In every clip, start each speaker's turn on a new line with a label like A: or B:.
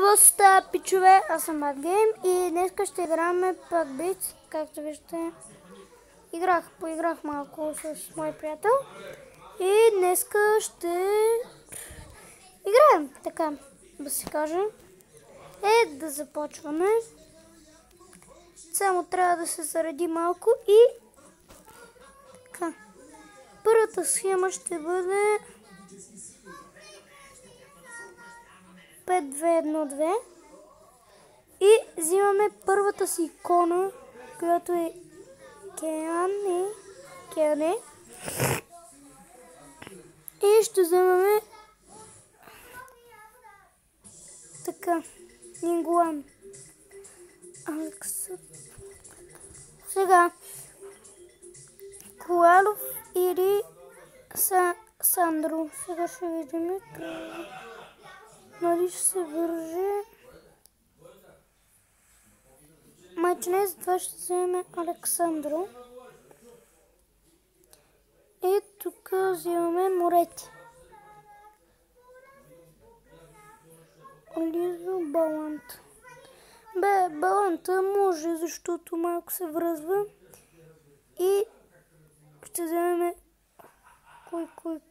A: Какво става, пичове? Аз съм BadGame и днес ще играме пак Blitz. Както виждате, поиграх малко с мой приятел и днес ще играем, така да се каже. Да започваме. Само трябва да се зареди малко и така. Първата схема ще бъде 5-2-1-2 и взимаме първата си икона, която е Кеане. И ще вземаме така Нингуан. Сега Коалов или Сандро. Сега ще видим нали ще се върже. Майче затова ще вземем Александро. И тук взимаме Морети. Лизо Балант. Баланта може, защото малко се връзва. И ще вземем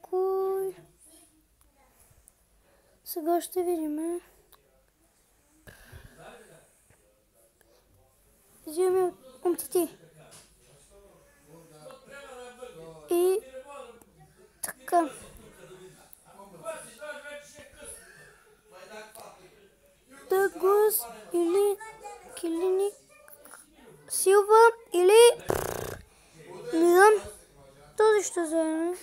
A: кой. Сега ще видим. Взимаме Умтити. И така. Дъглас или Килиник. Силва или не знам. Този ще вземем.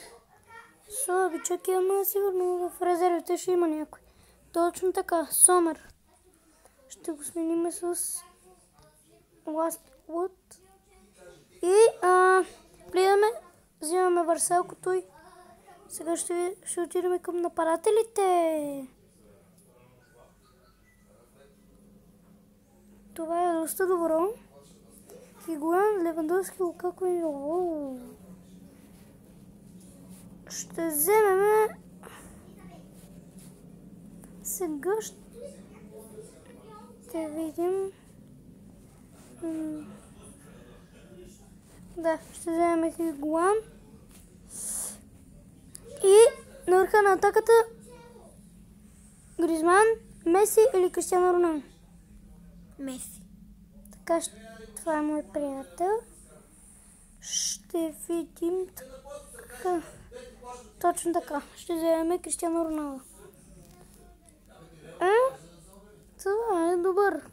A: Слабичък е, ама сигурно в резервите ще има някой. Точно така, Сомер. Ще го сменим с Lastwood. И влизаме, взимаме върселкото и сега ще отидем към нападателите. Това е доста добро. Хигуан, Левандовски, Лукако и ще вземем. Сега ще видим. Да, ще вземем Хигуан. И на върха на атаката Гризман, Меси или Кристиано Роналдо?
B: Меси.
A: Така, това е мой приятел. Ще видим така. Точно така. Ще вземем Кристиано Роналдо. Това е добър.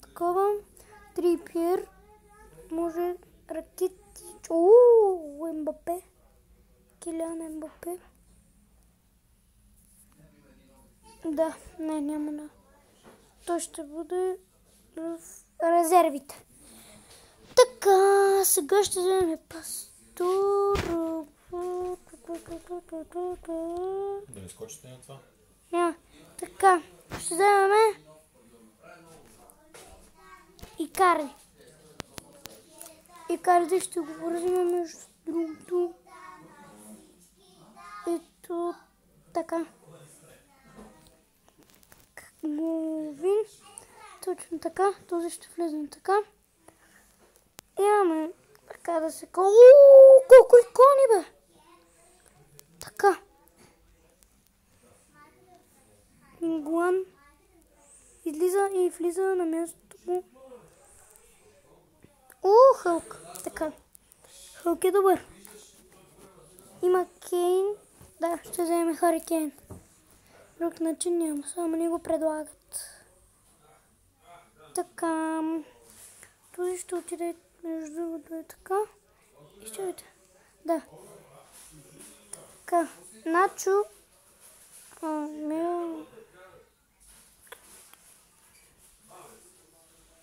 A: Такова. Трипиер. Може Ракитич. Ембапе. Килиан Ембапе. Да, няма да. Той ще бъде в резервите. Така, сега ще вземем Пастор.
C: Да не скочите на това?
A: Няма. Така, ще вземем Икари. Икарите ще го вързим между другото. Ето така. Мовин. Точно така. Този ще влезем така. Имаме така да се каже. Колко икони, бе! Така. Гуан излиза и влиза на мястото му. Хълк. Така. Хълк е добър. Има Кейн. Да, ще вземем Хари Кейн. Друг начин няма, само ни го предлагат. Така. Този ще отиде между другото е така. И ще видите. Да. Така. Начо.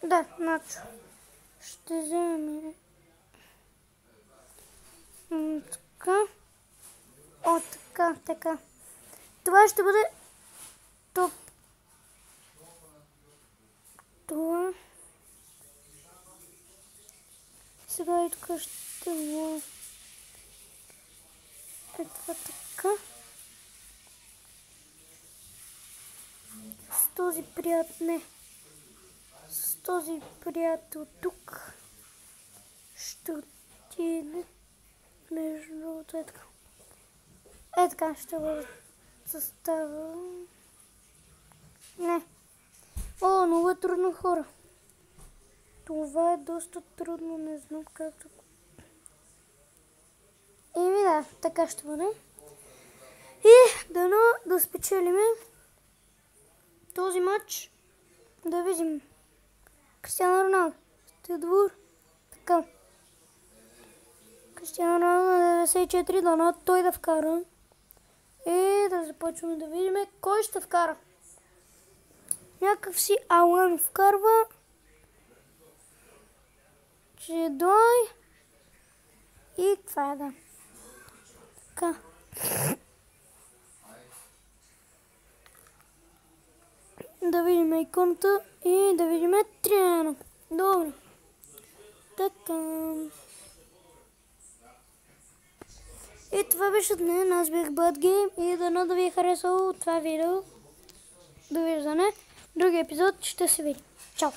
A: Да, Начо. Ще вземем. Така. Така. Това ще бъде топ. Това. Сега и тук ще го. Това така. този приятел, не, с този приятел тук ще отиде между другото е така. Е така ще бъде състава. Не. О, много е трудно, хора. Това е доста трудно, не знам как да... Еми да, така ще бъде. И дано да спечелиме този матч. Да видим. Кристиано Роналдо. Стедвур. Така. Кристиано Роналдо на 94, дано той да вкара. И да започваме да видим кой ще вкара. Някакъв си Алан вкарва. Джедой. И това е да. Така. Да видим иконата и да видим тренера. Добре. Така. И това беше днес. Аз бях BadGame и дано да ви е харесало това видео. Довиждане. Други епизод ще се види. Чао!